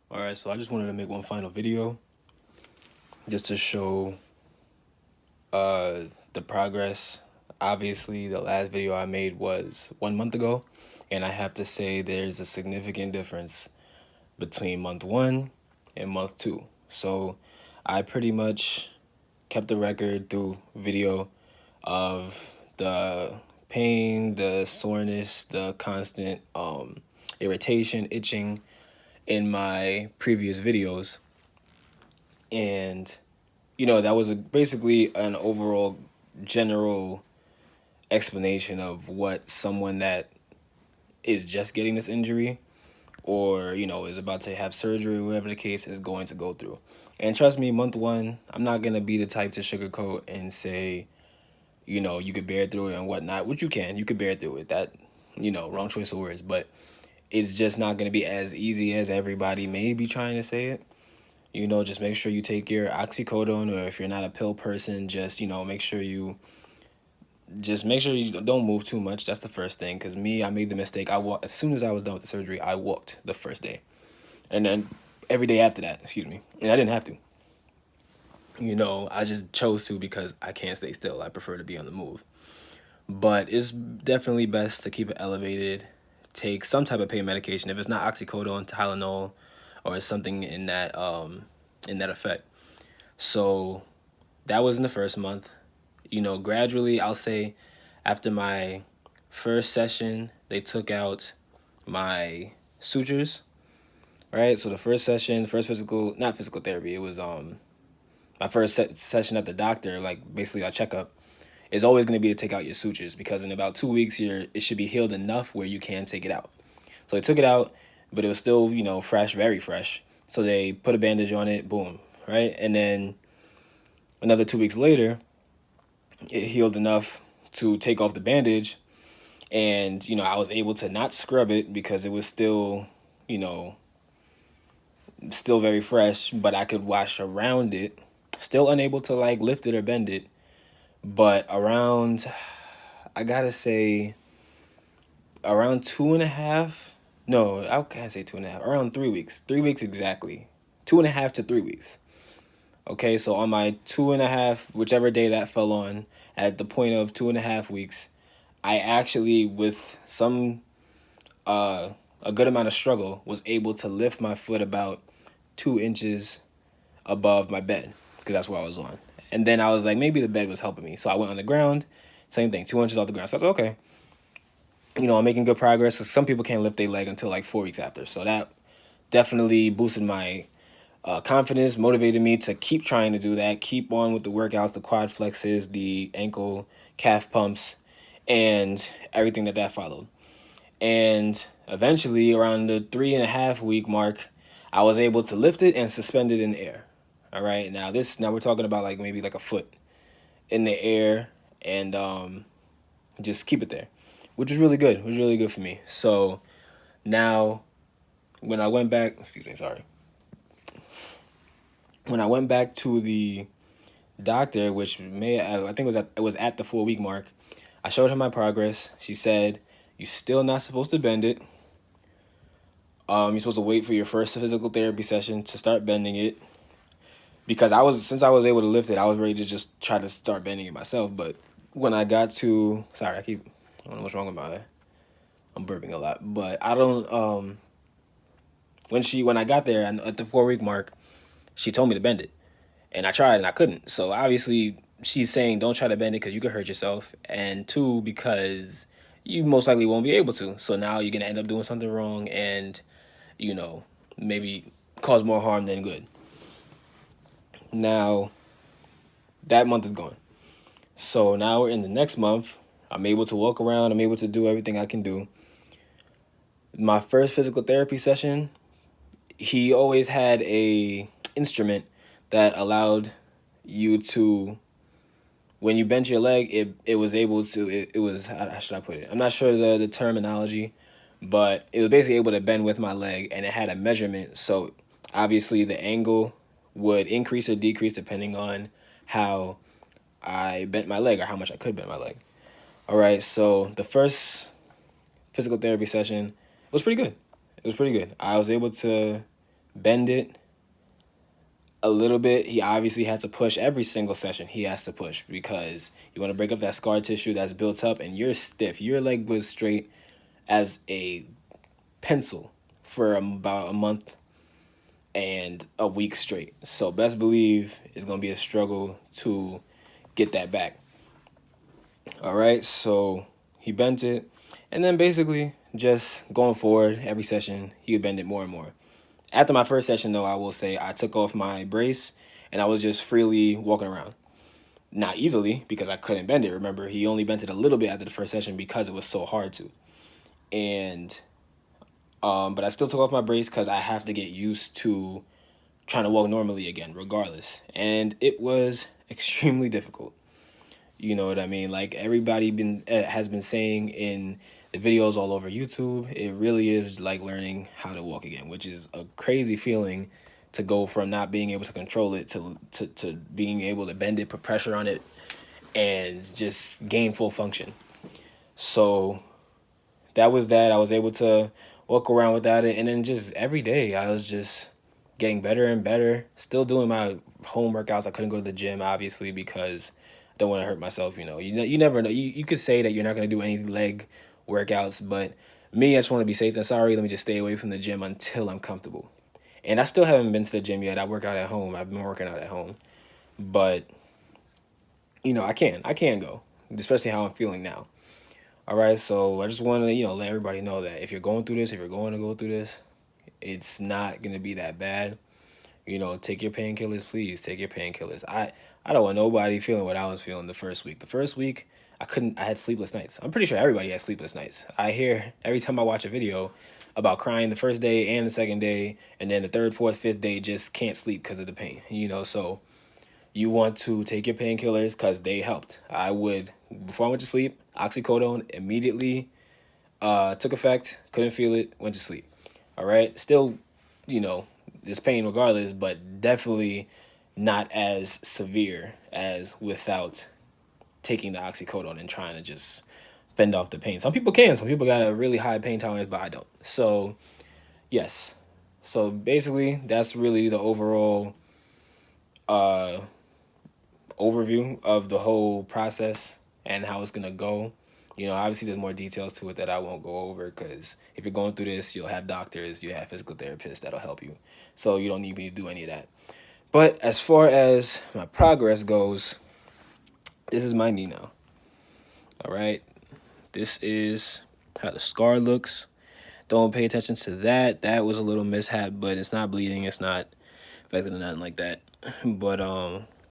Alright, so I just wanted to make one final video just to show uh the progress. Obviously, the last video I made was 1 month ago, and I have to say there's a significant difference between month 1 and month 2. So I pretty much kept the record through video of the pain, the soreness, the constant irritation, itching in my previous videos. And that was basically an overall general explanation of what someone that is just getting this injury or is about to have surgery, whatever the case, is going to go through. And trust me, month 1, I'm not going to be the type to sugarcoat and say you could bear through it and whatnot, which you could bear through it. That wrong choice of words, but it's just not going to be as easy as everybody may be trying to say it. Just make sure you take your oxycodone, or if you're not a pill person, just make sure you don't move too much. That's the first thing. Cause me, I made the mistake. I walked as soon as I was done with the surgery. I walked the first day, and then every day after that. Excuse me, and I didn't have to. I just chose to because I can't stay still. I prefer to be on the move. But it's definitely best to keep it elevated. Take some type of pain medication. If it's not oxycodone, Tylenol, or something in that effect. So that was in the first month. Gradually, I'll say after my first session, they took out my sutures, right? So the first session, first not physical therapy, it was my first session at the doctor, like basically a checkup, is always going to be to take out your sutures, because in about 2 weeks, it should be healed enough where you can take it out. So they took it out, but it was still, fresh, very fresh. So they put a bandage on it, boom, right? And then another 2 weeks later, it healed enough to take off the bandage. And, I was able to not scrub it because it was still, still very fresh, but I could wash around it. Still unable to like lift it or bend it. But I gotta say, around 2.5, no, I can't say 2.5, around 3 weeks, 3 weeks exactly, 2.5 to 3 weeks. Okay, so on my 2.5, whichever day that fell on, at the point of 2.5 weeks, I actually, with a good amount of struggle, was able to lift my foot about 2 inches above my bed, because that's where I was on. And then I was like, maybe the bed was helping me. So I went on the ground, same thing, 2 inches off the ground. So I was like, okay, I'm making good progress. 'Cause some people can't lift their leg until like 4 weeks after. So that definitely boosted my confidence, motivated me to keep trying to do that, keep on with the workouts, the quad flexes, the ankle calf pumps, and everything that followed. And eventually, around the 3.5 week mark, I was able to lift it and suspend it in the air. All right, now we're talking about like maybe like a foot in the air, and just keep it there, which was really good. It was really good for me. So now, when I went back, excuse me, sorry. When I went back to the doctor, which I think it was at the 4 week mark, I showed her my progress. She said, "You're still not supposed to bend it. You're supposed to wait for your first physical therapy session to start bending it." Because since I was able to lift it, I was ready to just try to start bending it myself. But when I got to, sorry, I don't know what's wrong with I'm burping a lot. But I don't, when I got there and at the 4 week mark, she told me to bend it. And I tried and I couldn't. So obviously she's saying don't try to bend it because you could hurt yourself. And two, because you most likely won't be able to. So now you're going to end up doing something wrong and, maybe cause more harm than good. Now, that month is gone. So now we're in the next month. I'm able to walk around. I'm able to do everything I can do. My first physical therapy session, he always had a instrument that allowed you to, when you bent your leg, it was able to, it was, how should I put it? I'm not sure the terminology, but it was basically able to bend with my leg, and it had a measurement. So obviously the angle would increase or decrease depending on how I bent my leg or how much I could bend my leg. All right, so the first physical therapy session was pretty good. It was pretty good. I was able to bend it a little bit. He obviously has to push every single session. He has to push because you want to break up that scar tissue that's built up, and you're stiff. Your leg was straight as a pencil for about a month and a week straight. So best believe it's going to be a struggle to get that back. All right, so he bent it, and then basically just going forward every session, he would bend it more and more. After my first session, though, I will say I took off my brace and I was just freely walking around. Not easily because I couldn't bend it. Remember, he only bent it a little bit after the first session because it was so hard to. And but I still took off my brace because I have to get used to trying to walk normally again, regardless. And it was extremely difficult. You know what I mean? Like everybody has been saying in the videos all over YouTube, it really is like learning how to walk again, which is a crazy feeling to go from not being able to control it to being able to bend it, put pressure on it, and just gain full function. So that was that. I was able to walk around without it, and then just every day I was just getting better and better. Still doing my home workouts. I couldn't go to the gym obviously because I don't want to hurt myself. You never know. You could say that you're not gonna do any leg workouts, but me, I just want to be safe than sorry. Let me just stay away from the gym until I'm comfortable. And I still haven't been to the gym yet. I work out at home. I've been working out at home, but I can go, especially how I'm feeling now. All right, so I just want to let everybody know that if you're going through this, if you're going to go through this, it's not gonna be that bad. Take your painkillers, please. Take your painkillers. I don't want nobody feeling what I was feeling the first week. The first week, I had sleepless nights. I'm pretty sure everybody has sleepless nights. I hear every time I watch a video about crying the first day and the second day, and then the third, fourth, fifth day just can't sleep because of the pain. So you want to take your painkillers because they helped. I would, before I went to sleep, oxycodone immediately took effect, couldn't feel it, went to sleep. All right. Still, there's pain regardless, but definitely not as severe as without taking the oxycodone and trying to just fend off the pain. Some people can. Some people got a really high pain tolerance, but I don't. So, yes. So basically, that's really the overall uh, overview of the whole process and how it's gonna go. Obviously there's more details to it that I won't go over because if you're going through this, you'll have doctors, you have physical therapists that'll help you. So you don't need me to do any of that. But as far as my progress goes, this is my knee now. All right. This is how the scar looks. Don't pay attention to that. That was a little mishap, but it's not bleeding. It's not affecting nothing like that. But